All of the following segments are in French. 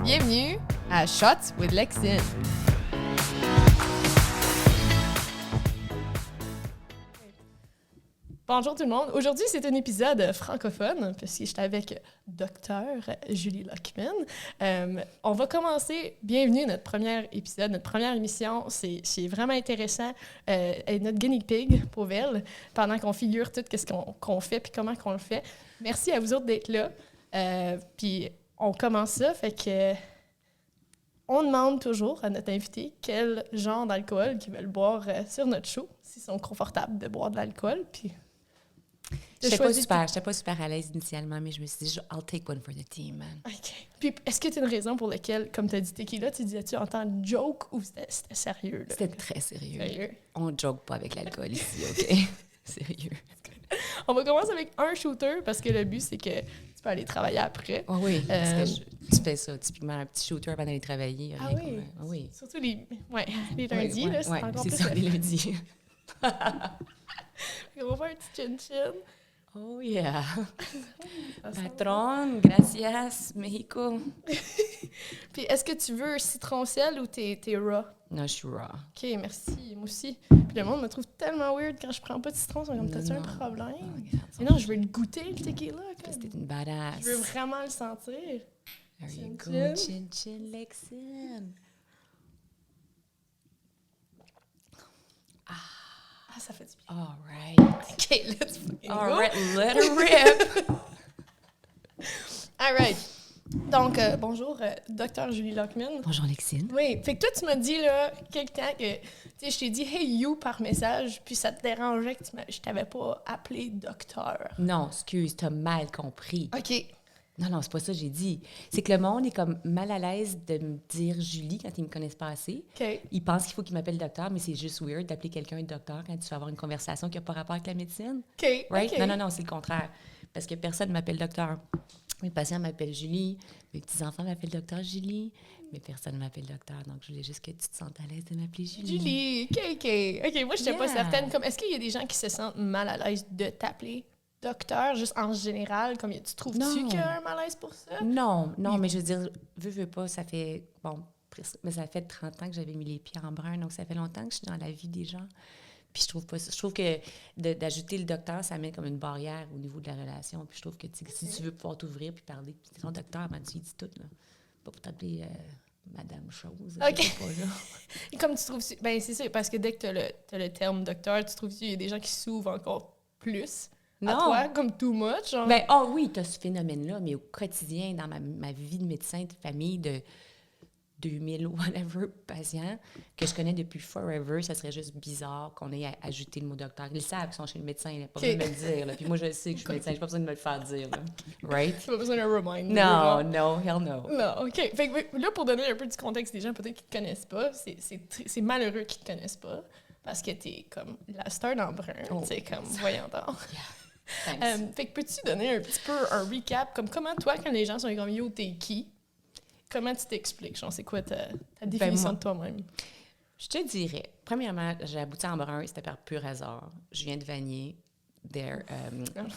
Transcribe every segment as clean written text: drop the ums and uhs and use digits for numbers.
Bienvenue à Shots with Lexine. Bonjour tout le monde. Aujourd'hui, c'est un épisode francophone, puisque j'étais avec Dr. Julie Lockman. On va commencer. Bienvenue à notre premier épisode, notre première émission. C'est vraiment intéressant. Elle est notre guinea pig, pour elle, pendant qu'on figure tout ce qu'on fait puis comment qu'on le fait. Merci à vous autres d'être là. Puis on commence ça, fait que on demande toujours à notre invité quel genre d'alcool qu'ils veulent boire sur notre show, s'ils sont confortables de boire de l'alcool, puis... J'étais pas super à l'aise initialement, mais je me suis dit, I'll take one for the team, man. OK. Puis, est-ce que tu as une raison pour laquelle, comme tu as dit tequila, tu disais-tu en tant que joke ou c'était sérieux? Là? C'était très sérieux. Sérieux? On joke pas avec l'alcool ici, OK? Sérieux. On va commencer avec un shooter parce que le but, c'est que tu peux aller travailler après. Oh oui, parce que tu fais ça, typiquement un petit shooter avant d'aller travailler. Ah oui? Oui. Surtout les lundis, là, c'est encore c'est plus... ça, les lundis. On va faire un petit chin-chin. Oh yeah. Patron, gracias, Mexico. Puis, est-ce que tu veux citron-sel ou t'es raw? Non, je suis raw. OK, merci. Moi aussi. Puis le monde me trouve tellement weird quand je prends pas de citron. Ils sont comme, t'as-tu un problème? Mais non, je veux le goûter, le tequila. C'était une badass. Je veux vraiment le sentir. There you go, chin-chin, Lexine. Ah, ça fait du bien. All right. OK, let's fucking All go. right, let her rip. All right. Donc, bonjour, Dr. Julie Lockman. Bonjour, Lexine. Oui, fait que toi, tu m'as dit, là, quelque temps que, tu sais, je t'ai dit « Hey, you » par message, puis ça te dérangeait que je t'avais pas appelé docteur. Non, excuse, t'as mal compris. OK. Non, c'est pas ça que j'ai dit. C'est que le monde est comme mal à l'aise de me dire Julie quand ils me connaissent pas assez. OK. Ils pensent qu'il faut qu'ils m'appellent docteur, mais c'est juste weird d'appeler quelqu'un docteur quand tu vas avoir une conversation qui n'a pas rapport avec la médecine. OK. Right? OK. Non, c'est le contraire. Parce que personne ne m'appelle docteur. Mes patients m'appellent Julie, mes petits-enfants m'appellent docteur Julie, mais personne ne m'appelle docteur. Donc, je voulais juste que tu te sentes à l'aise de m'appeler Julie. Julie, OK, moi, je n'étais pas Yeah. certaine. Comme, est-ce qu'il y a des gens qui se sentent mal à l'aise de t'appeler docteur, juste en général? Comme, tu trouves-tu Non. qu'il y a un malaise pour ça? Non, mais je veux dire, veux pas, ça fait, mais ça fait 30 ans que j'avais mis les pieds en brun, donc ça fait longtemps que je suis dans la vie des gens. Puis je trouve pas ça. Je trouve que d'ajouter le docteur, ça met comme une barrière au niveau de la relation. Puis je trouve que si tu veux pouvoir t'ouvrir puis parler, puis c'est ton docteur, ben, tu lui dis tout, là. Pas pour t'appeler Madame Chose. OK. Je sais pas, là. Et comme tu trouves... Ben c'est ça, parce que dès que t'as le terme docteur, tu trouves qu'il y a des gens qui s'ouvrent encore plus à toi, comme too much? Genre... Ben, oui, tu as ce phénomène-là, mais au quotidien, dans ma vie de médecin de famille de 2000 whatever patients que je connais depuis forever, ça serait juste bizarre qu'on ait ajouté le mot docteur. Ils savent qu'ils sont chez le médecin, il n'a pas besoin de me le dire. Là. Puis moi, je sais que je suis médecin, j'ai pas besoin de me le faire dire. Là. Right? Tu pas besoin d'un reminder. Non, hell no. Non, OK. Fait que là, pour donner un peu du contexte des gens peut-être qui te connaissent pas, c'est malheureux qu'ils te connaissent pas parce que t'es comme la star dans brun. C'est comme, voyons donc. Yeah. Fait que peux-tu donner un petit peu un recap, comme comment toi, quand les gens sont comme « Yo, t'es qui? » Comment tu t'expliques? Genre, c'est quoi ta définition de toi-même? Je te dirais, premièrement, j'ai abouti en brun, c'était par pur hasard. Je viens de Vanier.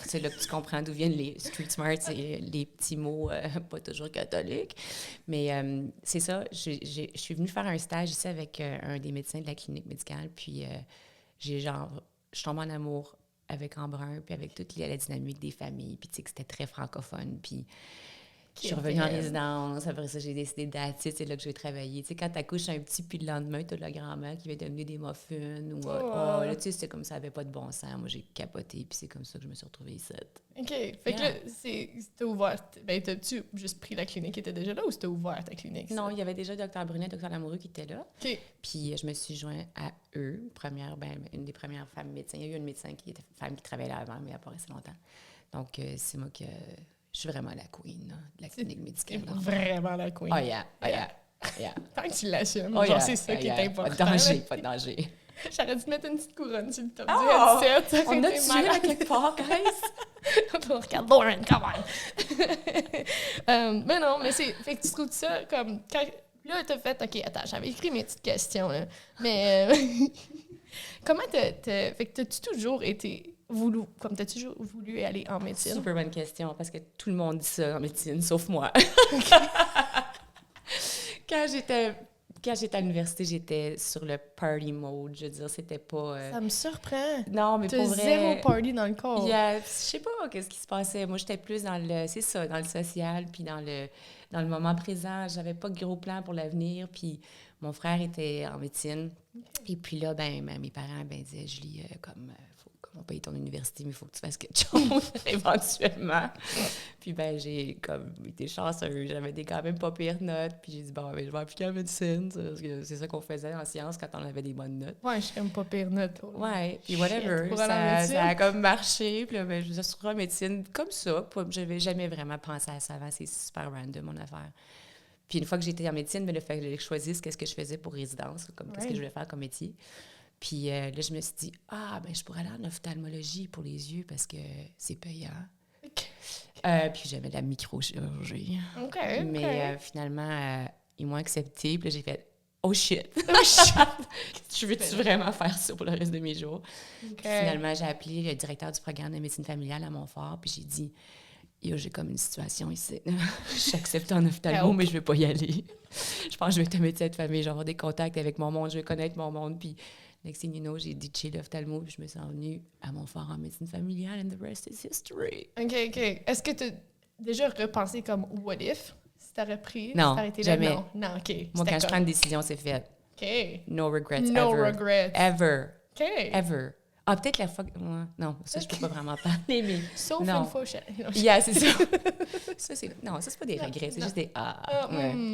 C'est là que tu comprends d'où viennent les street smarts et les petits mots pas toujours catholiques. Mais c'est ça, je suis venue faire un stage ici avec un des médecins de la clinique médicale, puis je tombe en amour avec Embrun, puis avec toute la dynamique des familles, puis tu sais que c'était très francophone, puis je suis revenue en résidence, après ça, j'ai décidé d'attirer, c'est là que je vais travailler. Tu sais, quand t'accouches un petit, puis le lendemain, t'as la grand-mère qui va t'amener des muffins, ou là, tu sais, c'était comme ça, ça n'avait pas de bon sens. Moi, j'ai capoté, puis c'est comme ça que je me suis retrouvée ici. OK. Fait que là, c'était ouvert. Ben, t'as-tu juste pris la clinique qui était déjà là, ou c'était ouvert, ta clinique? Ça? Non, il y avait déjà Dr. Brunet, Dr. Lamoureux qui étaient là. OK. Puis je me suis jointe à eux, une des premières femmes médecins. Il y a eu une médecin qui était femme qui travaillait là avant, mais elle n'a pas resté longtemps. Donc, c'est moi que... Je suis vraiment la queen là, de la clinique médicale. Vraiment la queen. Oh yeah. Tant que tu l'assumes. Oh, genre, c'est ça qui est important. Pas de danger. J'aurais dû mettre une petite couronne sur le top Oh! du headset. On a tué à quelque part, guys? Regarde, Lauren, come on! Mais non, mais c'est... Fait que tu trouves ça comme... Là, t'as fait... OK, attends, j'avais écrit mes petites questions, là. Mais... comment fait que t'as-tu toujours été... T'as toujours voulu aller en médecine? Super bonne question, parce que tout le monde dit ça en médecine, sauf moi. Quand j'étais à l'université, j'étais sur le party mode. Je veux dire, c'était pas... Ça me surprend. Non, mais pour vrai... zéro party dans le corps. Je sais pas qu'est-ce qui se passait. Moi, j'étais plus dans le... C'est ça, dans le social, puis dans le moment présent. J'avais pas de gros plans pour l'avenir, puis mon frère était en médecine. Okay. Et puis là, mes parents disaient, Julie, on paye ton université, mais il faut que tu fasses quelque chose éventuellement. Puis j'ai comme été chanceuse. J'avais quand même pas pires notes. Puis j'ai dit, je vais appliquer la médecine. Parce que c'est ça qu'on faisait en sciences quand on avait des bonnes notes. Ouais, je suis comme pas pires notes. Ouais, puis whatever. Ça a comme marché. Puis là, je me suis sur la médecine comme ça. Je n'avais jamais vraiment pensé à ça avant. C'est super random, mon affaire. Puis une fois que j'étais en médecine, il fallait que je choisisse qu'est-ce que je faisais pour résidence, qu'est-ce que je voulais faire comme métier. Puis là, je me suis dit, je pourrais aller en ophtalmologie pour les yeux parce que c'est payant. Okay. Puis j'avais de la microchirurgie. Okay, mais finalement, ils m'ont accepté. Puis là, j'ai fait, oh shit! Je veux-tu vraiment faire ça pour le reste de mes jours? Okay. Finalement, j'ai appelé le directeur du programme de médecine familiale à Montfort. Puis j'ai dit, j'ai comme une situation ici. J'accepte en ophtalmo, mais je ne veux pas y aller. Je pense que je vais être un médecin de famille. Je vais avoir des contacts avec mon monde. Je vais connaître mon monde. Puis next thing you know, j'ai ditché l'ophtalmo, puis je me suis revenue à Montfort en médecine familiale, and the rest is history. OK. Est-ce que tu as déjà repensé comme « what if » si tu aurais pris? Non, si jamais. Non, OK. Moi, quand je prends une décision, c'est fait. OK. No regrets, no ever. Regrets. Ever. OK. Ever. Peut-être la fois... Non, ça, je peux pas vraiment parler, mais... Sauf une fois, Yeah, c'est ça. Ça, c'est pas des regrets, c'est juste des...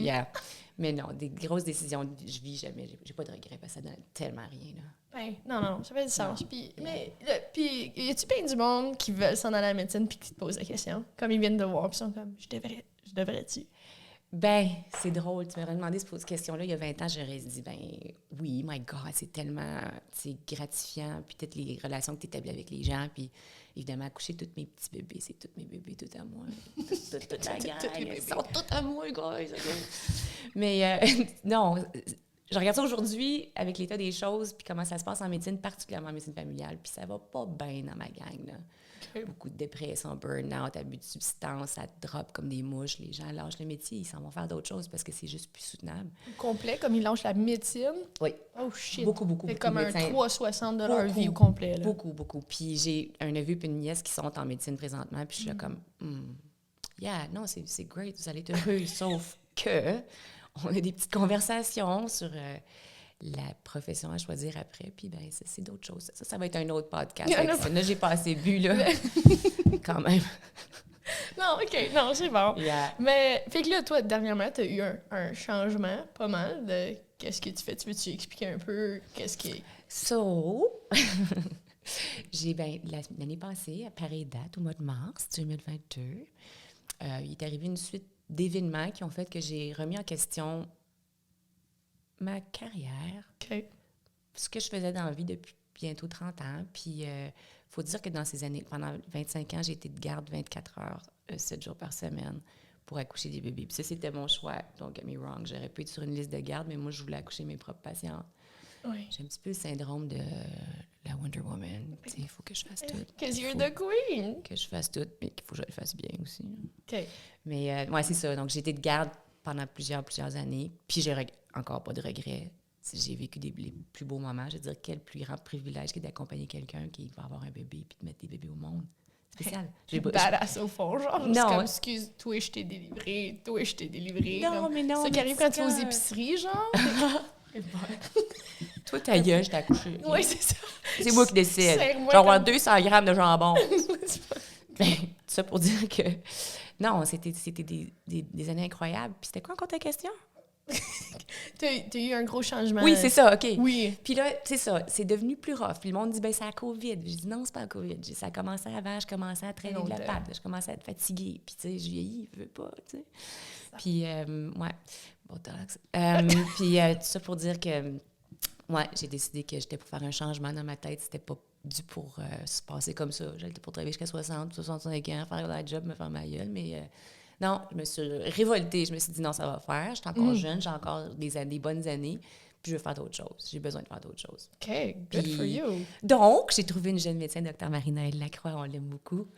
Yeah. Mais non, des grosses décisions, je vis jamais. J'ai pas de regrets parce que ça donne tellement rien, là. Non, ça fait du sens. Puis, y a-tu bien du monde qui veulent s'en aller à la médecine puis qui te posent la question? Comme ils viennent de voir, puis ils sont comme, je devrais-tu? C'est drôle. Tu m'aurais demandé cette question-là il y a 20 ans, j'aurais dit, oui, my God, c'est tellement gratifiant. Puis toutes les relations que tu établis avec les gens. Puis évidemment, accoucher tous mes petits bébés, c'est tous mes bébés, tout à moi. Toute la gang, ils sont tous à moi, guys. Mais non, je regarde ça aujourd'hui avec l'état des choses, puis comment ça se passe en médecine, particulièrement en médecine familiale. Puis ça va pas bien dans ma gang, là. Beaucoup de dépression, burn-out, abus de substances, ça drop comme des mouches. Les gens lâchent le métier, ils s'en vont faire d'autres choses parce que c'est juste plus soutenable. Complet, comme ils lâchent la médecine? Oui. Oh shit! Beaucoup. C'est comme un 360 de leur vie au complet. Là. Beaucoup. Puis j'ai un neveu et une nièce qui sont en médecine présentement, puis je suis là comme, non, c'est great, vous allez être heureux, sauf que on a des petites conversations sur... la profession à choisir après, puis c'est d'autres choses. Ça va être un autre podcast. Là, j'ai pas assez bu, là. Quand même. Non, OK. Non, c'est bon. Yeah. Mais, fait que là, toi, dernièrement, tu as eu un changement pas mal de qu'est-ce que tu fais. Tu veux-tu expliquer un peu qu'est-ce qui est... J'ai, l'année passée, à pareille date, au mois de mars 2022, il est arrivé une suite d'événements qui ont fait que j'ai remis en question ma carrière, ce que je faisais dans la vie depuis bientôt 30 ans. Puis, faut dire que dans ces années, pendant 25 ans, j'ai été de garde 24 heures, 7 jours par semaine pour accoucher des bébés. Puis ça, c'était mon choix. Don't get me wrong. J'aurais pu être sur une liste de garde, mais moi, je voulais accoucher mes propres patientes. Oui. J'ai un petit peu le syndrome de la Wonder Woman. Il faut que je fasse tout. Because you're the queen. Que je fasse tout, mais qu'il faut que je le fasse bien aussi. OK. Mais, c'est ça. Donc, j'ai été de garde pendant plusieurs années. Puis, j'ai encore pas de regrets. J'ai vécu les plus beaux moments. Je veux dire, quel plus grand privilège que d'accompagner quelqu'un qui va avoir un bébé puis de mettre des bébés au monde. Spécial. Badass au fond, genre. Non. Comme, excuse, toi, je t'ai délivré. Non, comme, mais non. Ça qui arrive quand tu vas aux épiceries, genre. Toi, ta gueule, je t'ai accouché. Oui, c'est ça. C'est moi qui décide. Je vais avoir 200 grammes de jambon. Ça pour dire que... Non, c'était des années incroyables. Puis c'était quoi encore ta question? T'as eu un gros changement. Oui, c'est ça, OK. Oui. Puis là, c'est ça, c'est devenu plus rough. Puis le monde dit, c'est la COVID. J'ai dit, non, c'est pas la COVID. Ça a commencé avant, je commençais à traîner de la patte. Je commençais à être fatiguée. Puis, tu sais, je vieillis, je veux pas, tu sais. Puis, Botox. Puis, tout ça pour dire que, j'ai décidé que j'étais pour faire un changement dans ma tête. C'était pas dû pour se passer comme ça. J'étais pour travailler jusqu'à 60, 65 ans, faire la job, me faire ma gueule, mais... non, je me suis révoltée. Je me suis dit, non, ça va faire. Je suis encore jeune, j'ai encore des bonnes années. Puis je veux faire d'autres choses. J'ai besoin de faire d'autres choses. OK, good Puis, for you. Donc, j'ai trouvé une jeune médecin, Dr. Marina-Èle Lacroix, on l'aime beaucoup,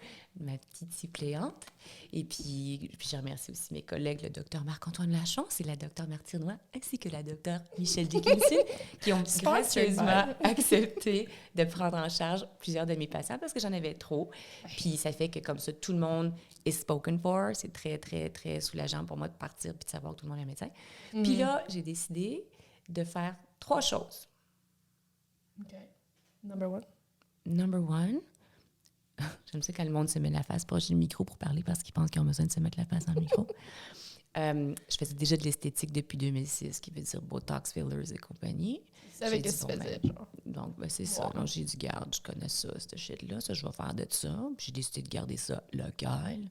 ma petite suppléante. Et puis je remercie aussi mes collègues, le Dr. Marc-Antoine Lachance et la Dr. Martine Roy, ainsi que la Dr. Michelle Dickinson, qui ont gracieusement accepté de prendre en charge plusieurs de mes patients parce que j'en avais trop. Puis ça fait que comme ça, tout le monde est spoken for. C'est très, très, très soulageant pour moi de partir puis de savoir que tout le monde est médecin. Puis là, j'ai décidé de faire 3 choses. OK. Number 1. Number 1, j'aime ça quand le monde se met la face proche du micro pour parler parce qu'ils pensent qu'ils ont besoin de se mettre la face dans le micro. Je faisais déjà de l'esthétique depuis 2006, qui veut dire Botox, fillers et compagnie. Tu savais qu'est-ce que tu faisais, genre. Donc, c'est ça. Donc, j'ai dit, garde, je connais ça, cette shit-là. Ça, je vais faire de ça. Puis j'ai décidé de garder ça local,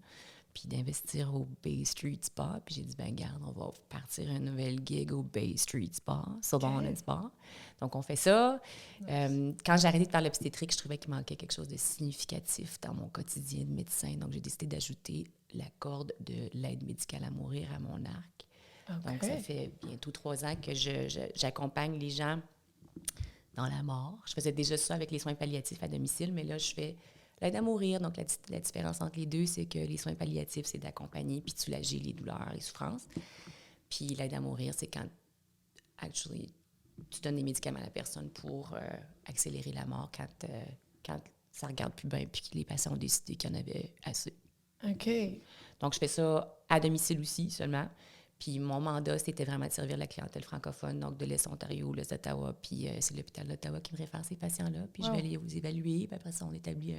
puis d'investir au Bay Street Spa. Puis j'ai dit, ben garde, on va partir une nouvelle gig au Bay Street Spa, Salon and Spa. Donc, on fait ça. Nice. Quand j'ai arrêté de faire l'obstétrique, je trouvais qu'il manquait quelque chose de significatif dans mon quotidien de médecin. Donc, j'ai décidé d'ajouter la corde de l'aide médicale à mourir à mon arc. Okay. Donc, ça fait bientôt 3 ans que j'accompagne les gens dans la mort. Je faisais déjà ça avec les soins palliatifs à domicile, mais là, je fais l'aide à mourir. Donc, la différence entre les deux, c'est que les soins palliatifs, c'est d'accompagner puis de soulager les douleurs, les souffrances. Puis l'aide à mourir, c'est quand, actually, tu donnes des médicaments à la personne pour accélérer la mort quand ça ne regarde plus bien puis que les patients ont décidé qu'il y en avait assez. OK. Donc, je fais ça à domicile aussi seulement. Puis mon mandat, c'était vraiment de servir la clientèle francophone, donc de l'Est Ontario, l'Est d'Ottawa, puis c'est l'hôpital d'Ottawa qui me réfère ces patients-là. Puis je vais aller vous évaluer, puis après ça, on établit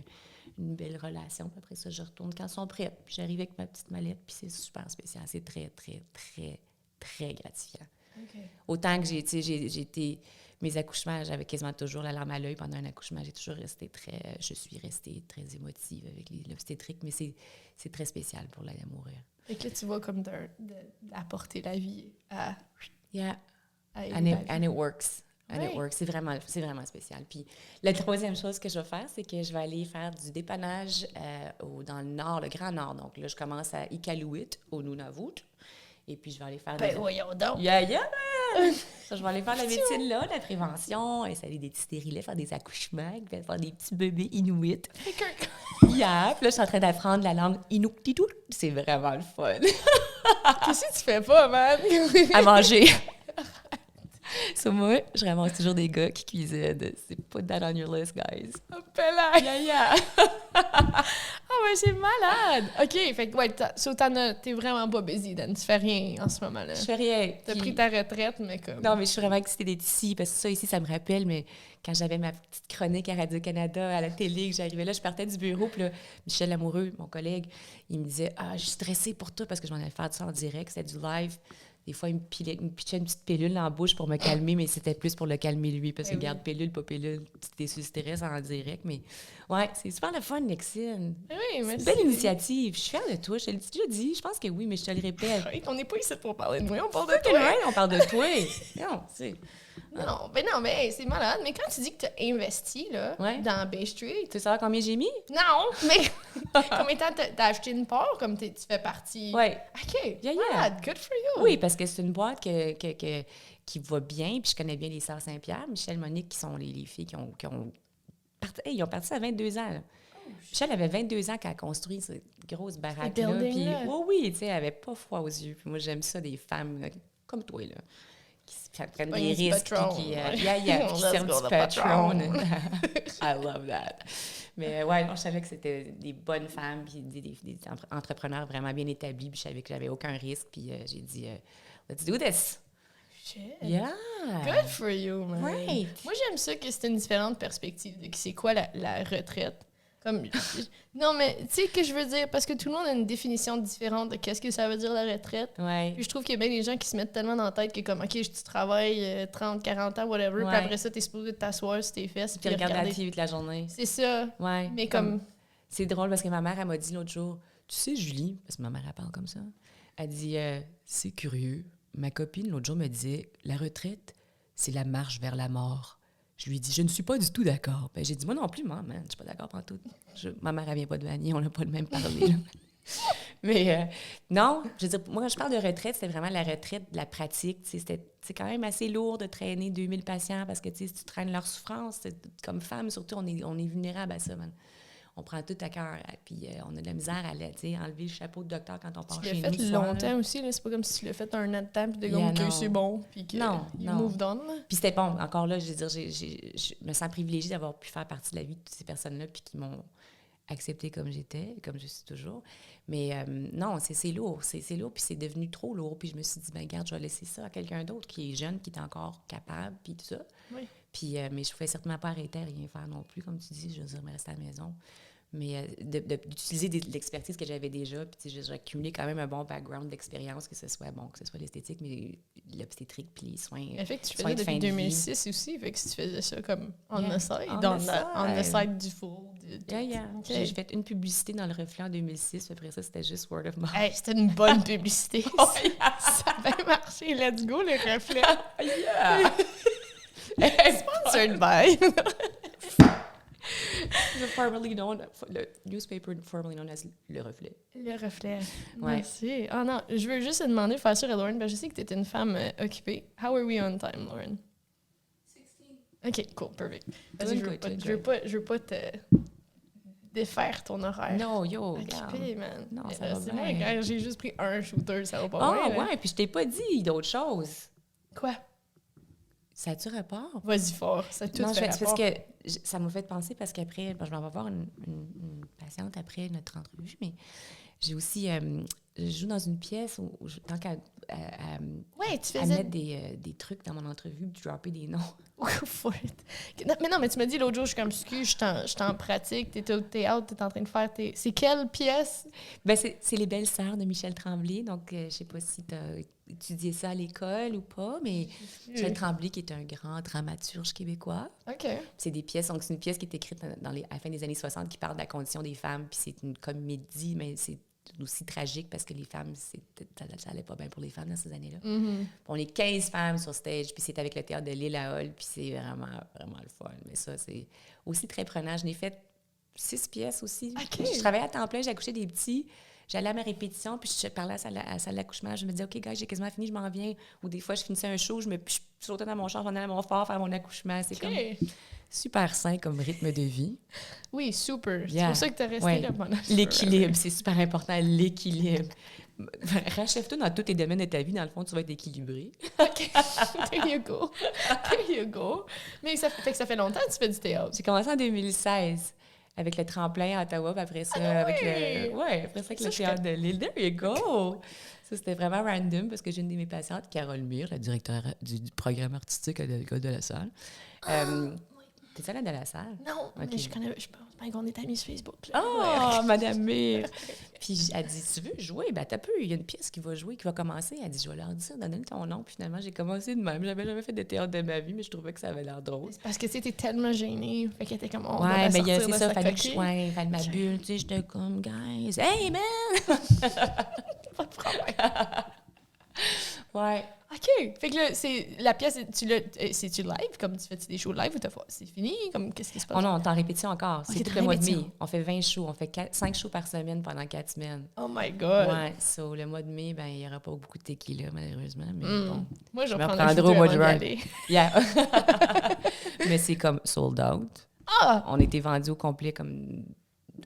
une belle relation. Puis après ça, je retourne quand ils sont prêts. Puis j'arrive avec ma petite mallette, puis c'est super spécial. C'est très, très, très, très gratifiant. Okay. Autant que j'ai été... Mes accouchements, j'avais quasiment toujours la larme à l'œil pendant un accouchement. Je suis restée très émotive avec l'obstétrique, mais c'est très spécial pour l'aide à mourir. Et que tu vois comme d'apporter la vie à... Yeah. And it works. And it works. C'est vraiment spécial. Puis la troisième chose que je vais faire, c'est que je vais aller faire du dépannage dans le nord, le Grand Nord. Donc là, je commence à Iqaluit, au Nunavut. Et puis, je vais aller faire... voyons donc! Je vais aller faire la médecine là, la prévention, installer des petits stérilets, faire des accouchements, faire des petits bébés inuits. Puis là, je suis en train d'apprendre la langue inuktitut. C'est vraiment le fun. Qu'est-ce que tu fais pas, man? À manger. So, moi, je ramasse toujours des gars qui cuisinent. C'est put that on your list, guys. Yeah. Ah, ouais, c'est malade! OK, fait que, ouais, t'es vraiment pas busy, Dan. Tu fais rien en ce moment-là. Je fais rien. T'as pris ta retraite, mais comme... Non, mais je suis vraiment excitée d'être ici, parce que ça, ici, ça me rappelle, mais quand j'avais ma petite chronique à Radio-Canada, à la télé, que j'arrivais là, je partais du bureau, puis là, Michel Lamoureux, mon collègue, il me disait « Ah, je suis stressée pour toi, parce que je m'en allais faire ça en direct, c'était du live. » Des fois, il me pitchait une petite pilule dans la bouche pour me calmer, mais c'était plus pour le calmer lui, parce que garde pilule, pas pilule, t'es sur le stress en direct. Mais ouais, c'est super le fun, Lexine. Oui, merci. C'est une belle initiative. Je suis fière de toi. Je te l'ai déjà dit. Je pense que oui, mais je te le répète. On n'est pas ici pour parler de moi, on parle de toi. Ouais, on parle de toi. Non, c'est... Non, mais hey, c'est malade. Mais quand tu dis que tu as investi là, dans Bay Street... Tu veux savoir combien j'ai mis? Non, mais combien de temps t'as acheté une part comme tu fais partie? Oui. OK, malade, good for you. Oui, parce que c'est une boîte qui va bien, puis je connais bien les Sœurs Saint-Pierre, Michel, Monique, qui sont les filles qui ont ils ont parti à 22 ans. Là. Michel avait 22 ans quand elle a construit cette grosse baraque-là. Puis, oui, tu sais, elle n'avait pas froid aux yeux. Puis moi, j'aime ça, des femmes comme toi, là. Qui prennent des risques, qui servent du Patron. I love that. Mais ouais, je savais que c'était des bonnes femmes, puis des entrepreneurs vraiment bien établis, puis je savais que j'avais aucun risque, puis j'ai dit, let's do this. Shit. Yeah. Good for you, man. Right. Moi, j'aime ça que c'est une différente perspective de c'est quoi la retraite. Comme, non, mais tu sais ce que je veux dire? Parce que tout le monde a une définition différente de qu'est-ce que ça veut dire la retraite. Ouais. Puis je trouve qu'il y a bien des gens qui se mettent tellement dans la tête que comme, OK, tu travailles 30, 40 ans, whatever, puis après ça, t'es supposé t'asseoir sur tes fesses. Puis regarder la TV toute la journée. C'est ça. Ouais. Mais comme... C'est drôle parce que ma mère, elle m'a dit l'autre jour, tu sais, Julie, parce que ma mère, elle parle comme ça, elle dit, c'est curieux. Ma copine, l'autre jour, me disait, la retraite, c'est la marche vers la mort. Je lui ai dit, je ne suis pas du tout d'accord. Ben, j'ai dit, moi non plus, maman, je ne suis pas d'accord pantoute. Ma mère, elle vient pas de Vanier, on n'a pas le même parler. Mais non, je veux dire, moi, quand je parle de retraite, c'était vraiment la retraite de la pratique. C'est quand même assez lourd de traîner 2000 patients parce que si tu traînes leur souffrance, comme femme, surtout, on est vulnérable à ça, man. On prend tout à cœur. Puis on a de la misère à enlever le chapeau de docteur quand on part chez nous. Tu l'as fait longtemps aussi, là. C'est pas comme si tu l'as fait un an de temps, puis de que c'est bon, puis que you moved on. Puis c'était bon. Encore là, je veux dire, je me sens privilégiée d'avoir pu faire partie de la vie de toutes ces personnes-là, puis qui m'ont acceptée comme j'étais, comme je suis toujours. Mais non, c'est lourd. C'est lourd, puis c'est devenu trop lourd. Puis je me suis dit, ben regarde, je vais laisser ça à quelqu'un d'autre qui est jeune, qui est encore capable, puis tout ça. Oui. Puis, mais je ne pouvais certainement pas arrêter à rien faire non plus, comme tu dis. Je veux dire, me rester à la maison. Mais d'utiliser l'expertise que j'avais déjà, puis j'ai accumulé quand même un bon background d'expérience, que ce soit l'esthétique, mais l'obstétrique, puis les soins. Fait que tu faisais depuis 2006 aussi, fait que si tu faisais ça comme on the side du four. Okay. J'ai fait une publicité dans le Reflet en 2006, après ça, c'était juste word of mouth. Hey, c'était une bonne publicité. Ça a bien marché, let's go, le Reflet. Sponsored by... Le newspaper formerly known as Le Reflet. Le Reflet. Ouais. Merci. Ah non, je veux juste te demander, faire sûr à Lauren, je sais que tu es une femme occupée. How are we on time, Lauren? 16. OK, cool, perfect. Je veux pas te défaire ton horaire. Non, occupé, man. Non, ça va bien. Moi, j'ai juste pris un shooter, ça va pas bien. Ah, ouais, puis je t'ai pas dit d'autres choses. Quoi? Ça a-tu rapport? Vas-y fort, ça a tout fait rapport. Parce que ça m'a fait penser parce qu'après, je vais avoir une patiente après notre entrevue, mais j'ai aussi... je joue dans une pièce où tant qu'à mettre des trucs dans mon entrevue, dropper des noms. Mais tu m'as dit l'autre jour, je suis comme, excuse, je suis en pratique, t'es out, t'es en train de faire tes... C'est quelle pièce? Ben c'est Les Belles-Sœurs de Michel Tremblay. Donc, je sais pas si t'as étudié ça à l'école ou pas, mais Michel Tremblay, qui est un grand dramaturge québécois. OK. C'est des pièces, donc c'est une pièce qui est écrite à la fin des années 60 qui parle de la condition des femmes, puis c'est une comédie, mais c'est aussi tragique parce que les femmes, ça allait pas bien pour les femmes dans ces années-là. Mm-hmm. On est 15 femmes sur stage, puis c'est avec le théâtre de l'Île à Hall, puis c'est vraiment, vraiment le fun. Mais ça, c'est aussi très prenant. Je n'ai fait 6 pièces aussi. Okay. Je travaillais à temps plein, j'accouchais des petits. J'allais à ma répétition, puis je parlais à la salle d'accouchement. Je me disais, OK, gars, j'ai quasiment fini, je m'en viens. Ou des fois, je finissais un show, je sautais dans mon char, je venais à mon fort faire mon accouchement. C'est comme super sain comme rythme de vie. Oui, super. C'est pour ça que tu as resté là pendant... L'équilibre, c'est super important, l'équilibre. Rachève-toi dans tous tes domaines de ta vie, dans le fond, tu vas être équilibré. OK. There you go. Mais ça fait longtemps que tu fais du théâtre. J'ai commencé en 2016. Avec le tremplin à Ottawa, puis après ça, avec le théâtre de l'Île. There you go! Ça, c'était vraiment random, parce que j'ai une de mes patientes, Carole Mire, la directeur du programme artistique à l'École de la Salle. T'es-tu allée de la Salle? Non, okay. Mais je pense qu'on est amis sur Facebook. Ah, Madame Mire! Puis elle dit, tu veux jouer? Ben t'as peu, il y a une pièce qui va commencer. Elle dit, je vais leur dire, donne-le ton nom. Puis finalement, j'ai commencé de même. J'avais jamais fait de théâtre de ma vie, mais je trouvais que ça avait l'air drôle. C'est parce que tu sais, t'es tellement gênée. Fait qu'elle était comme, on ouais, mais c'est ça, fallait que ma bulle, tu sais, j'étais comme, guys, hey man! Pas de problème. Ouais. OK. Fait que là, c'est la pièce, c'est-tu live? Comme tu fais des shows live ou c'est fini? Comme, qu'est-ce qui se passe? Oh non, on est en répétition encore. C'est tout le mois de mai. On fait 20 shows. On fait 5 shows par semaine pendant 4 semaines. Oh my God! Ouais, so, le mois de mai, ben il n'y aura pas beaucoup de tequila, malheureusement. Mais bon. Moi, je vais prendre un shooter avant d'y aller. Yeah. Mais c'est comme sold out. Ah! On était vendus au complet comme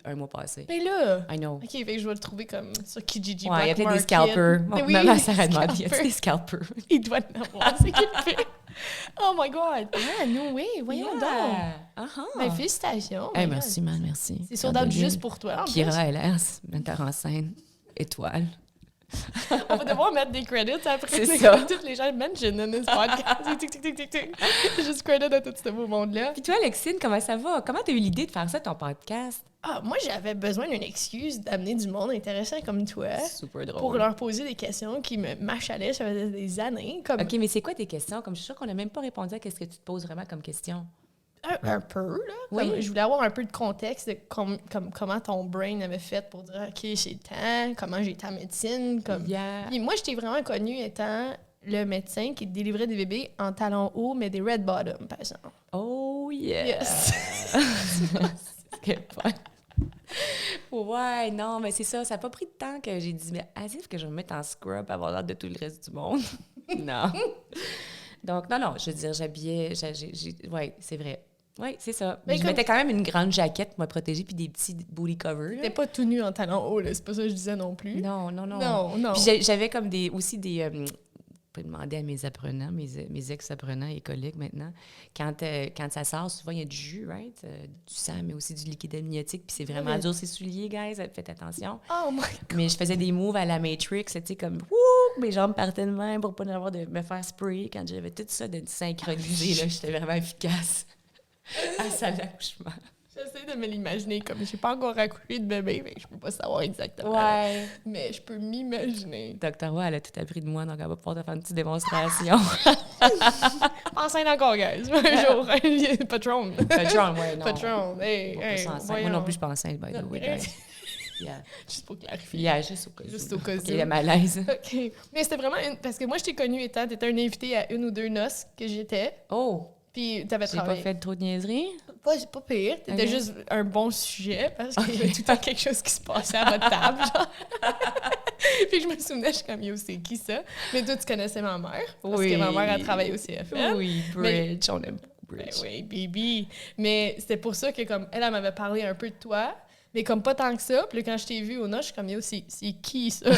un mois passé. Mais là! I know. OK, fait que je vais le trouver comme sur Kijiji. Ouais, il y a peut-être des scalpers. Maman s'arrête de demander, y a des scalpers? Il doit en avoir. C'est qui le fait? Oh my God! Ah, no way! Voyons donc! Ben, félicitations! Hey, merci, man, merci. C'est sold out juste pour toi. Kira LS, metteur en scène, étoile. On va devoir mettre des credits après. C'est ça. Toutes les gens mention in this podcast. Juste credit à tout ce beau monde-là. Puis toi, Alexine, comment ça va? Comment t'as eu l'idée de faire ça, ton podcast? Ah, moi, j'avais besoin d'une excuse d'amener du monde intéressant comme toi. Super drôle. Pour leur poser des questions qui m'achalaient. Ça faisait des années. Comme... OK, mais c'est quoi tes questions? Comme je suis sûre qu'on n'a même pas répondu à ce que tu te poses vraiment comme question. Un peu, là. Oui. Comme, je voulais avoir un peu de contexte de comment ton brain avait fait pour dire, OK, j'ai temps, comment j'ai été en médecine. Comme... Yeah. Puis moi, je t'ai vraiment connue étant le médecin qui délivrait des bébés en talons hauts, mais des red bottom, par exemple. Oh, yeah! Yes! C'est fun. Ouais, non, mais c'est ça. Ça n'a pas pris de temps que j'ai dit, mais Asif, que je me mette en scrub, avoir l'air de tout le reste du monde. Non. Donc, non, je veux dire, j'habillais... Ouais, c'est vrai. Oui, c'est ça. Mais je mettais quand même une grande jaquette pour me protéger puis des petits booty covers. T'es pas tout nu en talons hauts, là. C'est pas ça que je disais non plus. Non. Non. Puis j'avais comme aussi des... je peux demander à mes apprenants, mes ex-apprenants et collègues maintenant, quand ça sort, souvent, il y a du jus, right? Du sang, mais aussi du liquide amniotique. Puis c'est vraiment dur, ces souliers, guys. Faites attention. Oh my God. Mais je faisais des moves à la Matrix, tu sais, comme... Wouh! Mes jambes partaient de même pour pas avoir de me faire spray. Quand j'avais tout ça de synchroniser, là, j'étais vraiment efficace. À la salle d'accouchement. J'essaie de me l'imaginer comme j'ai pas encore accouché de bébé, mais je peux pas savoir exactement. Ouais. Mais je peux m'imaginer. Docteur Roy, elle a tout appris de moi, donc elle va pouvoir te faire une petite démonstration. Enceinte encore, guys. Un jour. Patron. Patron, ouais, non. Patron. Hey, moi non plus, je suis pas enceinte, by the way, guys. Yeah. Juste pour clarifier. Yeah, juste au cas où. Il y a malaise. OK. Mais c'était vraiment... Parce que moi, je t'ai connue étant... T'étais un invité à une ou deux noces que j'étais. Oh! Puis t'avais travaillé. J'ai pas fait trop de niaiseries? Pas pire. T'étais juste un bon sujet parce qu'il y avait tout le temps quelque chose qui se passait à votre table, genre. Puis je me souvenais, je suis comme, yo, c'est qui ça? Mais toi, tu connaissais ma mère. Parce que ma mère a travaillé au CFL. Oui, Bridge, on aime Bridge. Ben oui, Bibi. Mais c'était pour ça que, comme, elle m'avait parlé un peu de toi. Mais comme pas tant que ça. Puis là, quand je t'ai vu au noce, je suis comme, yo, c'est qui ça?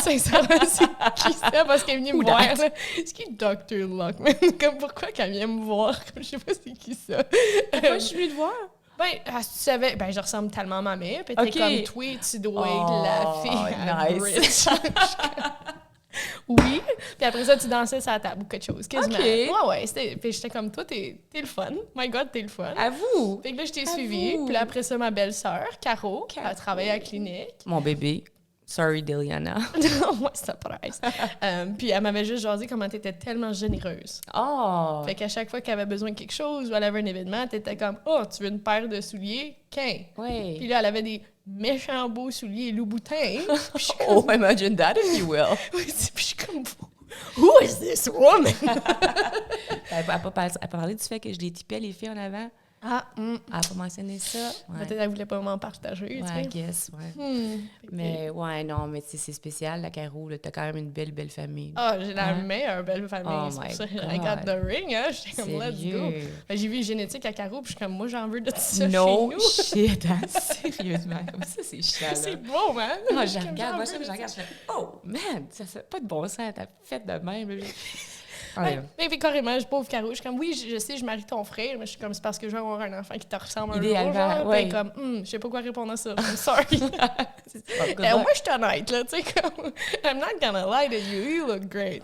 Sincèrement, c'est qui ça? Parce qu'elle est venue me voir. Là. C'est qui Dr. Lockman? Comme pourquoi qu'elle vient me voir? Comme je sais pas c'est qui ça. Pourquoi je suis venue te voir? Ben, tu savais, je ressemble tellement à ma mère. Puis t'es comme, toi, tu dois être la fille à Bridge. Oui. Puis après ça, tu dansais sur la table ou quelque chose, quasiment. Ouais. Puis j'étais comme, toi, t'es le fun. My God, t'es le fun. À vous. Fait que là, je t'ai suivi. Puis là, après ça, ma belle-sœur, Caro, a travaillé à la clinique. Mon bébé. Sorry, Deliana. Ouais, surprise. Puis elle m'avait juste jasé comment t'étais tellement généreuse. Oh! Fait qu'à chaque fois qu'elle avait besoin de quelque chose ou elle avait un événement, t'étais comme, oh, tu veux une paire de souliers? Oui. Puis là, elle avait des méchants beaux souliers Louboutin. Oh, imagine that if you will. Puis je suis comme, who is this woman? Elle a parlé du fait que je les typais les filles en avant. Elle a pas mentionné ça. Ouais. Peut-être qu'elle voulait pas m'en partager, tu sais. I guess, ouais. Mais ouais, non, mais c'est spécial, la Caro. T'as quand même une belle famille. Ah, j'ai la meilleure belle famille. Oh c'est my pour ça que God. I got the ring, hein. J'étais comme, let's go. Ben, j'ai vu le génétique à Caro, puis je suis comme, moi, j'en veux de tout ça chez nous. Shit, hein, sérieusement. Comme ça, c'est chiant, là. C'est beau, man. Ah, je regarde, moi, je regarde, je fais, oh, man, ça fait pas de bon sens, t'as fait de même. Mais puis carrément, je pauvre Caro, je suis comme, oui, je sais, je marie ton frère, mais je suis comme, c'est parce que je veux avoir un enfant qui te ressemble un jour. Idéalement, oui. Comme, je sais pas quoi répondre à ça. I'm sorry. Moi, je suis honnête, là, tu sais, comme, I'm not gonna lie to you, you look great.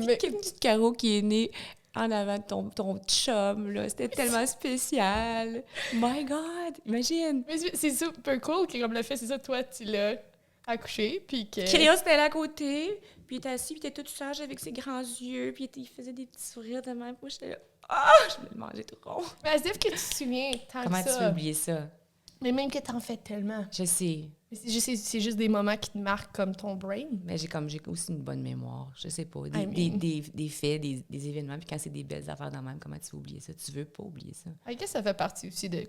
Mais quelle petite Caro qui est née en avant de ton chum, là. C'était tellement spécial. My God, imagine. Mais c'est super cool que, comme le fait, c'est ça, toi, tu l'as accouché, puis que... Cléo, c'était là à côté, puis il était assis, puis il était tout sage avec ses grands yeux, puis il faisait des petits sourires de même. Moi, j'étais là, je voulais le manger tout rond. Mais as if que tu te souviens tant Comment que ça. tu peux oublier ça? Mais même que t'en fais tellement. Je sais. C'est juste des moments qui te marquent comme ton brain. Mais j'ai aussi une bonne mémoire. Je sais pas. Des faits, des événements. Puis quand c'est des belles affaires dans le même, comment tu veux oublier ça? Tu veux pas oublier ça? Qu'est-ce que ça fait partie aussi de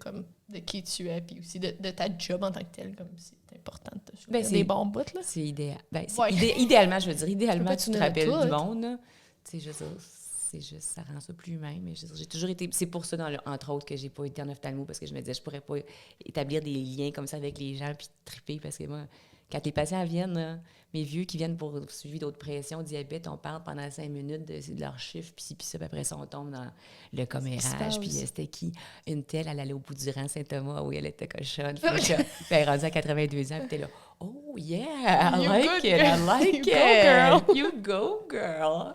qui tu es, puis aussi de ta job en tant que telle, comme c'est important de te souvenir des bons bouts, là. C'est idéal. Idéalement, je veux dire, idéalement, tu te rappelles du monde, là. Tu sais, je veux dire, c'est juste, ça rend ça plus humain. Mais j'ai toujours été... C'est pour ça, entre autres, que j'ai pas été en ophtalmo, parce que je me disais, je pourrais pas établir des liens comme ça avec les gens, puis triper, parce que moi, quand les patients viennent, là, mes vieux qui viennent pour suivi d'autres pressions, diabète, on parle pendant 5 minutes de leurs chiffres, puis ça, puis après ça, on tombe dans le commérage, puis c'était qui? Une telle, elle allait au bout du rang Saint-Thomas, oui, elle était cochonne, puis elle est rendue à 82 ans, puis t'es là, oh yeah, I like it, you go, girl.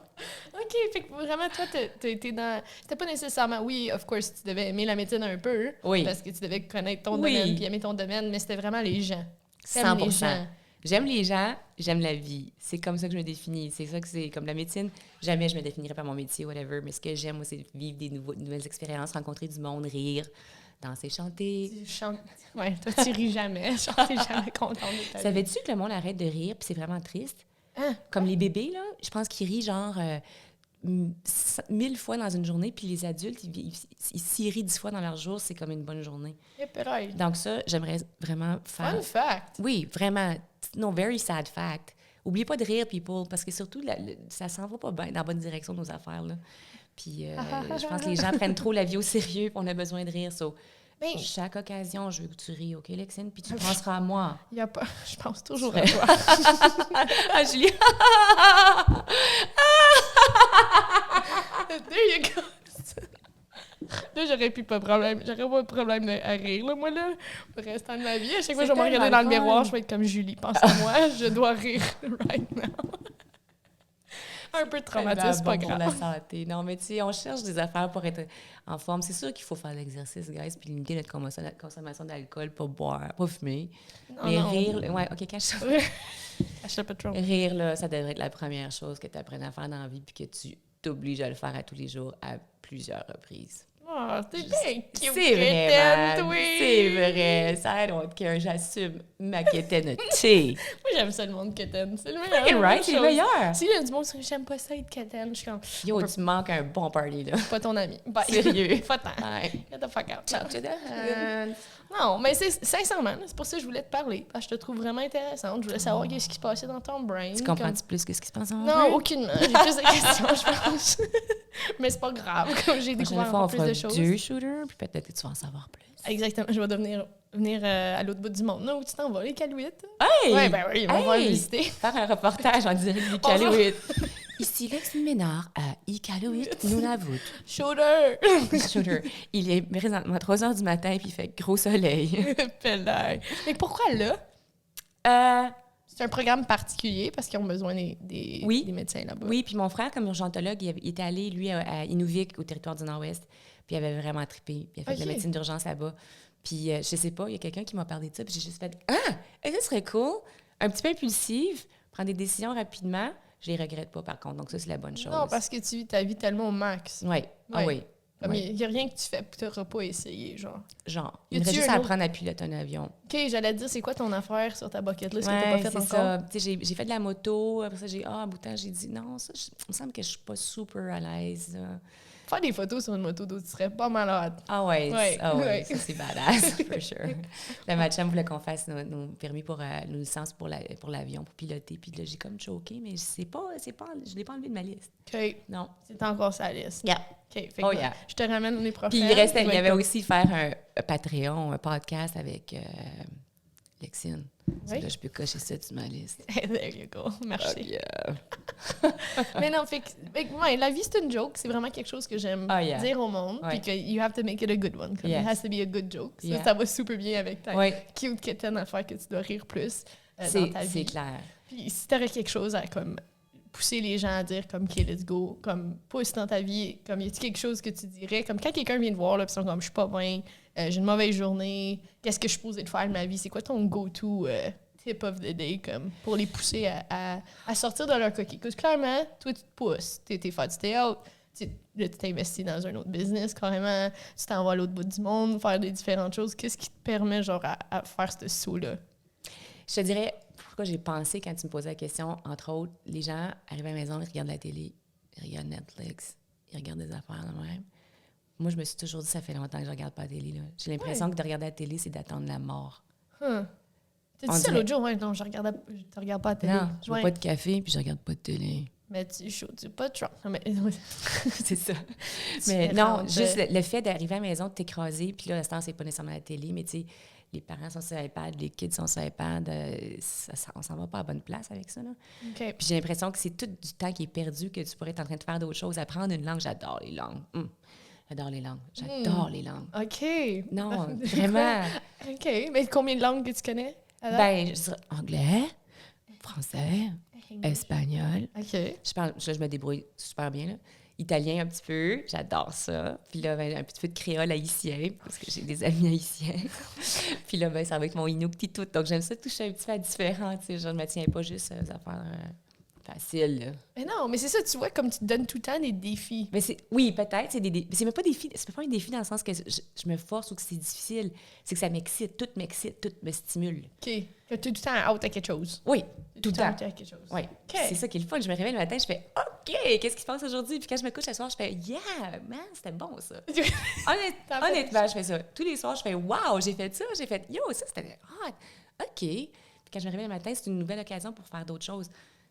OK, fait que vraiment, toi, t'as été dans... C'était pas nécessairement... Oui, of course, tu devais aimer la médecine un peu, parce que tu devais connaître ton domaine, puis aimer ton domaine, mais c'était vraiment les gens. 100%. J'aime les gens, j'aime la vie. C'est comme ça que je me définis. C'est ça que c'est comme la médecine. Jamais je me définirais par mon métier, whatever. Mais ce que j'aime, moi, c'est vivre des nouvelles expériences, rencontrer du monde, rire, danser, chanter. Ouais, toi, tu ris jamais. T'es jamais contente de ta vie. Savais-tu que le monde arrête de rire puis c'est vraiment triste? Comme les bébés, là, je pense qu'ils rient genre 1000 fois dans une journée, puis les adultes, ils s'y rient 10 fois dans leur jour, c'est comme une bonne journée. Donc ça, j'aimerais vraiment faire... Fun fact! Oui, vraiment. Non, very sad fact. Oubliez pas de rire, people, parce que surtout, ça s'en va pas bien dans la bonne direction, nos affaires, là. Puis je pense que les gens prennent trop la vie au sérieux, puis on a besoin de rire. So, chaque occasion, je veux que tu ris, OK, Lexine? Puis tu penseras à moi. Il y a pas... Je pense toujours à toi. Ah, Julie! There you go! Là, j'aurais pas de problème à rire, là, moi, là, pour le restant de ma vie. À chaque fois que je vais me regarder dans le miroir, je vais être comme Julie. Pense à moi, je dois rire right now. Un peu de traumatisme, c'est pas grave. Pour la santé. Non, mais tu sais, on cherche des affaires pour être en forme. C'est sûr qu'il faut faire l'exercice, guys, puis limiter notre consommation d'alcool, pas boire, pas fumer. Mais rire, ouais, OK, cache ça. Cache pas trop. Rire, là, ça devrait être la première chose que tu apprennes à faire dans la vie, puis que tu t'obliges à le faire à tous les jours à plusieurs reprises. Oh, t'es bien cute, c'est vrai, Kéten, man. oui. C'est vrai. Ça, I don't care. J'assume ma quétainité. Moi, j'aime ça, le monde Kéten. C'est le meilleur. Freaking right, c'est le meilleur. Si il y a du monde qui j'aime pas ça être Kéten, je suis comme... Yo, tu manques un bon party, là. Pas ton ami. Bye. Sérieux. Pas tant. Ouais. Get the fuck out. Ciao, to the hand. Non, mais sincèrement, c'est pour ça que je voulais te parler. Parce que je te trouve vraiment intéressante. Je voulais savoir qu'est-ce qui se passait dans ton brain. Tu comprends-tu plus que ce qui se passe en Non, vrai? aucunement. J'ai plus de questions, je pense. Mais c'est pas grave. Comme j'ai découvert encore plus de choses. 2 shooters, puis peut-être que tu vas en savoir plus. Exactement. Je vais venir à l'autre bout du monde. Là où tu t'en vas, les Calouites. Hey! Ouais, ben oui, on va le visiter. Faire un reportage en direct du Calouite. Ici Lexine Ménard à Iqaluit, Nunavut. Shooter! Shooter. Il est présentement 3h du matin puis il fait gros soleil. Pellaille. Mais pourquoi là? C'est un programme particulier parce qu'ils ont besoin des médecins là-bas. Oui, puis mon frère, comme urgentologue, il était allé, lui, à Inuvik, au territoire du Nord-Ouest, puis il avait vraiment trippé. Puis il a fait de la médecine d'urgence là-bas. Puis je sais pas, il y a quelqu'un qui m'a parlé de ça, puis j'ai juste fait « Ah! Ça serait cool! » Un petit peu impulsive, prendre des décisions rapidement. Je les regrette pas, par contre. Donc, ça, c'est la bonne chose. Non, parce que tu vis ta vie tellement au max. Oui. Ah oui. Il n'y a rien que tu fais que tu n'auras pas essayé, genre. Il me reste juste à apprendre à piloter un avion. OK, j'allais te dire, c'est quoi ton affaire sur ta bucket list que tu n'as pas fait encore? Ça. J'ai fait de la moto. Après ça, à bout de temps, j'ai dit, non, ça, il me semble que je suis pas super à l'aise. Faire des photos sur une moto d'eau, tu serais pas malade. Ah ouais, ça, c'est badass, for sure. Le match voulait qu'on fasse nos permis nos licences pour l'avion, pour piloter. Puis là, j'ai comme choqué, mais je l'ai pas enlevé de ma liste. OK. Non. C'est encore sa liste. Yeah. OK. Je te ramène l'année prochaine. Puis il y avait aussi faire un Patreon, un podcast avec Lexine. Oui? Là, je peux cocher ça sur ma liste. There you go. Merci. Oh, yeah. Mais non, la vie, c'est une joke. C'est vraiment quelque chose que j'aime dire au monde. Puis que you have to make it a good one. It has to be a good joke. Ça va super bien avec ta cute kitten à faire que tu dois rire plus dans ta vie. C'est clair. Puis si tu aurais quelque chose à comme pousser les gens à dire comme « OK, let's go », comme pousse dans ta vie, comme y a-t-il quelque chose que tu dirais, comme quand quelqu'un vient te voir, là, puis ils sont comme « Je suis pas bien, j'ai une mauvaise journée, qu'est-ce que je suis supposée de faire de ma vie? » C'est quoi ton go-to tip of the day, comme pour les pousser à sortir de leur coquille? Parce que clairement, toi, tu te pousses, t'es fait du théâtre, là, tu t'investis dans un autre business, carrément, tu t'en vas à l'autre bout du monde, faire des différentes choses. Qu'est-ce qui te permet, genre, à faire ce saut-là? Je te dirais, pourquoi j'ai pensé quand tu me posais la question, entre autres, les gens arrivent à la maison, ils regardent la télé, ils regardent Netflix, ils regardent des affaires de même. Moi, je me suis toujours dit, ça fait longtemps que je regarde pas la télé. Là. J'ai l'impression que de regarder la télé, c'est d'attendre la mort. T'as dit ça l'autre jour? Ouais, non, je te regarde pas la télé. Non, je bois pas de café, puis je regarde pas de télé. Mais tu chaudes pas de Trump. C'est ça. Mais non, juste le fait d'arriver à la maison, de t'écraser, puis là, à ce temps, c'est pas nécessairement la télé, mais tu sais, les parents sont sur iPad, les kids sont sur iPad, on s'en va pas à bonne place avec ça. Là. Okay. Puis j'ai l'impression que c'est tout du temps qui est perdu, que tu pourrais être en train de faire d'autres choses. Apprendre une langue, j'adore les langues. J'adore les langues. J'adore les langues. OK. Non, vraiment. OK. Mais combien de langues que tu connais? Ben, je dirais anglais, français, espagnol. OK. Je me débrouille super bien, là. Italien un petit peu, j'adore ça. Puis là, ben, un petit peu de créole haïtien, parce que j'ai des amis haïtiens. Puis là, ben, ça va être mon inuktitut. Donc, j'aime ça toucher un petit peu à différent. Tu sais, je ne me tiens pas juste aux affaires facile, là. Mais non, mais c'est ça, tu vois, comme tu te donnes tout le temps des défis. Mais oui, peut-être, c'est même pas des défis, c'est pas un défi dans le sens que je me force ou que c'est difficile, c'est que ça m'excite, tout me stimule. OK. Que tu es tout le temps out à quelque chose. Oui, tout le temps. Out à quelque chose. Oui. OK. C'est ça qui est le fun. Je me réveille le matin, je fais OK, qu'est-ce qui se passe aujourd'hui? Puis quand je me couche le soir, je fais Yeah, man, c'était bon ça. Honnêtement, je fais ça. Tous les soirs, je fais Wow, j'ai fait ça, j'ai fait Yo, ça c'était hot. OK. Puis quand je me réveille le matin, c'est une nouvelle occasion pour faire d'autres choses.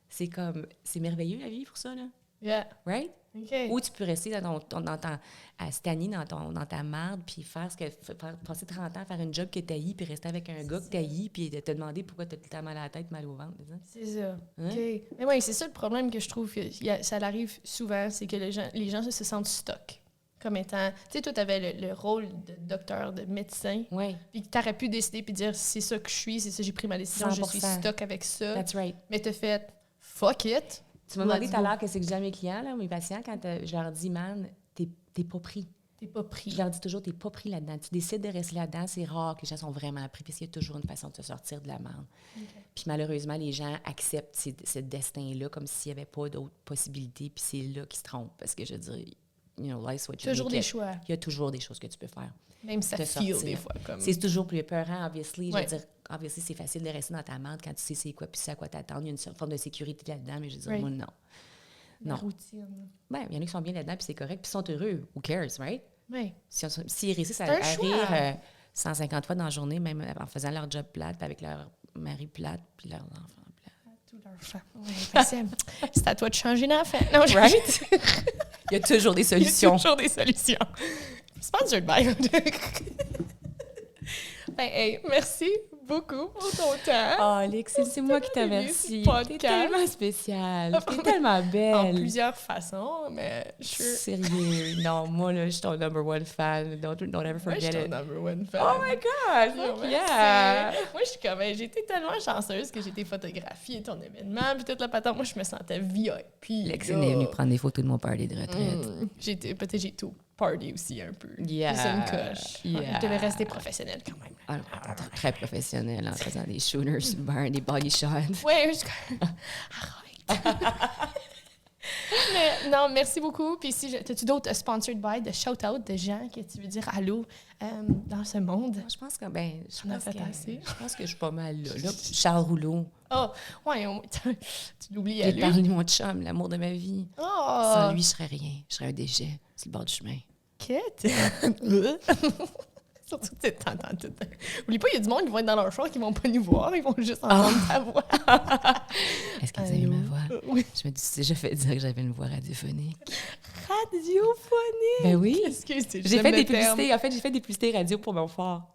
C'est merveilleux la vie pour ça, là. Yeah. Right? OK. Ou tu peux rester à stagner dans ta marde, puis passer 30 ans à faire une job que t'haïs, puis rester avec un gars que t'haïs, puis te demander pourquoi t'as tout le temps mal à la tête, mal au ventre. C'est ça. Hein? OK. Mais oui, c'est ça le problème que je trouve que ça arrive souvent, c'est que les gens se sentent stuck. Comme étant... Tu sais, toi, t'avais le rôle de docteur, de médecin, Oui. puis que t'aurais pu décider puis dire c'est ça que je suis, c'est ça, j'ai pris ma décision, 100%. je suis stuck avec ça. That's right. Mais t'as fait fuck it. Tu m'as demandé Let's tout à go. l'heure que c'est que je dis à mes clients, là, mes patients, quand je leur dis, man, t'es pas pris. T'es pas pris. Je leur dis toujours, t'es pas pris là-dedans. Tu décides de rester là-dedans, c'est rare que les gens sont vraiment pris, parce qu'il y a toujours une façon de se sortir de la merde. Okay. Puis malheureusement, les gens acceptent ce destin-là comme s'il n'y avait pas d'autres possibilités, puis c'est là qu'ils se trompent. Parce que je veux dire, life's what you Toujours make des it. choix. Il y a toujours des choses que tu peux faire. Même ça te feel sortir. des fois. Comme... C'est toujours plus épeurant, obviously. Ouais. Je veux dire, obviously, c'est facile de rester dans ta merde quand tu sais c'est quoi, puis c'est à quoi t'attendre. Il y a une certaine forme de sécurité là-dedans, mais je veux dire, Right. moi, non. La Non. routine. Ben, il y en a qui sont bien là-dedans, puis c'est correct, puis ils sont heureux. Who cares, right? Oui. S'ils réussissent à C'est un choix. rire 150 fois dans la journée, même en faisant leur job plate, puis avec leur mari plate, puis leurs enfants plates. Tout leur fait. Ouais, c'est à toi de changer d'enfant. Non, Right? Il y a toujours des Il y a solutions. toujours des solutions. Sponsored by. Ben, hey, merci beaucoup pour ton temps. Oh, Alexis, c'est moi qui te remercie. T'es tellement spéciale. T'es tellement belle. En plusieurs façons, mais je suis... Sérieux. Non, moi, là, je suis ton number one fan. Don't ever Moi, je forget suis ton it. number one fan. Oh my God! Yo, Fuck merci. yeah! Moi, je suis comme... J'ai été tellement chanceuse que j'ai été photographiée ton événement, puis toute la patente. Moi, je me sentais VIP. Alexis là. est venue prendre des photos de mon party de retraite. Peut-être j'ai tout party aussi un peu. Yeah. C'est une coche. Yeah. Je devais rester professionnelle quand même. Alors, très professionnel en faisant des shooters sur le bar, des body shots. Ouais, je suis comme... Arrête! Mais non, merci beaucoup. Puis si as-tu d'autres sponsored by, de shout-out de gens que tu veux dire allô dans ce monde? Je pense que, On a fait assez. je pense que je suis pas mal là. Là, Charles Rouleau. Oh, ouais, tu l'oublies à J'ai lui. parlé de mon chum, l'amour de ma vie. Oh! Sans lui, je serais rien. Je serais un déchet sur le bord du chemin. Quête! Surtout que t'entends tout. Oublie pas, il y a du monde qui vont être dans leur char qui vont pas nous voir, ils vont juste entendre ta voix. Est-ce que vous avez ma voix? Oui. Je me suis déjà fait dire que j'avais une voix radiophonique. Radiophonique! Ben oui. Excuse, c'est J'ai fait le des terme. publicités. En fait, j'ai fait des publicités radio pour mon phare.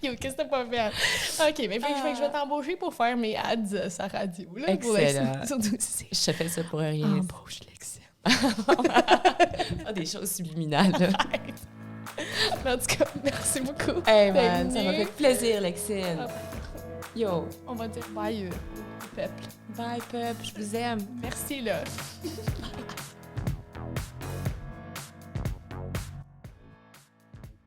Yo, qu'est-ce que t'as pas fait? OK, mais fait que je vais t'embaucher pour faire mes ads sa radio. Là, Excellent. Pour surtout, c'est Je fais ça pour rien. embauche l'excellent. Ah, des choses subliminales. Là. En tout cas, merci beaucoup. Hey d'être man, ça m'a venu. fait plaisir, Lexine. Yo, On va dire bye au peuple. bye peuple, je vous aime. Merci, là.